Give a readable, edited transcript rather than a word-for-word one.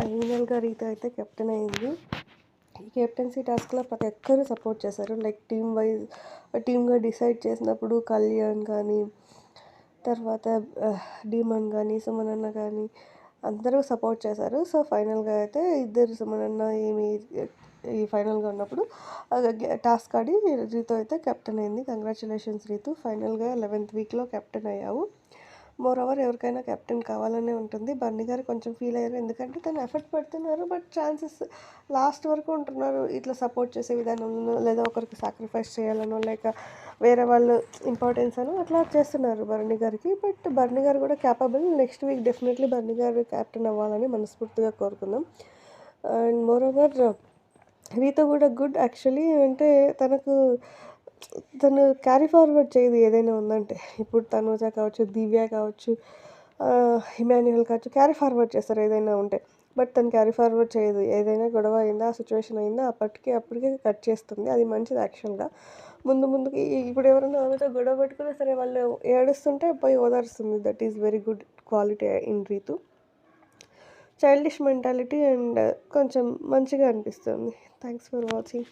ఫైనల్‌గా రీతు అయితే కెప్టెన్ అయింది. ఈ కెప్టెన్సీ టాస్క్‌లో ప్రతి ఒక్కరు సపోర్ట్ చేశారు. లైక్ టీమ్‌గా డిసైడ్ చేసినప్పుడు కళ్యాణ్ కానీ, తర్వాత డీమన్ కానీ, సుమనన్న కానీ అందరూ సపోర్ట్ చేశారు. సో, ఫైనల్‌గా అయితే ఇద్దరు సుమనన్న ఈ ఫైనల్‌గా ఉన్నప్పుడు టాస్క్ ఆడి రీతు అయితే కెప్టెన్ అయింది. కంగ్రాచులేషన్స్ రీతు. ఫైనల్‌గా 11th వీక్‌లో కెప్టెన్ అయ్యావు. మోరోవర్ ఎవరికైనా కెప్టెన్ కావాలనే ఉంటుంది. బన్నీ గారు కొంచెం ఫీల్ అయ్యారు. ఎందుకంటే తను ఎఫర్ట్ పెడుతున్నారు. బట్ ఛాన్సెస్ లాస్ట్ వరకు ఉంటున్నారు. ఇట్లా సపోర్ట్ చేసే విధానంలో లేదా ఒకరికి సాక్రిఫైస్ చేయాలనో లేక వేరే వాళ్ళు ఇంపార్టెన్స్ అనో అట్లా చేస్తున్నారు బన్నీ గారికి. బట్ బన్నీ గారు కూడా capable. Next week definitely Bunny గారు కెప్టెన్ అవ్వాలని మనస్ఫూర్తిగా కోరుకుందాం. అండ్ మోరోవర్ రీతు కూడా గుడ్ యాక్చువల్లీ. అంటే తను క్యారీ ఫార్వర్డ్ చేయదు ఏదైనా ఉందంటే. ఇప్పుడు తనూజ కావచ్చు, దివ్య కావచ్చు, ఇమాన్యుయల్ కావచ్చు, క్యారీ ఫార్వర్డ్ చేస్తారు ఏదైనా ఉంటే. బట్ తను క్యారీ ఫార్వర్డ్ చేయదు. ఏదైనా గొడవ అయిందా, ఆ సిచ్యువేషన్ అయిందా అప్పటికే కట్ చేస్తుంది. అది మంచిది యాక్చువల్‌గా. ముందుకి ఇప్పుడు ఎవరైనా ఆమెతో గొడవ పెట్టుకున్నా సరే వాళ్ళు ఏడుస్తుంటే పోయి ఓదారుస్తుంది. That is very good quality in Ritu. Childish mentality and కొంచెం మంచిగా అనిపిస్తుంది. Thanks for watching.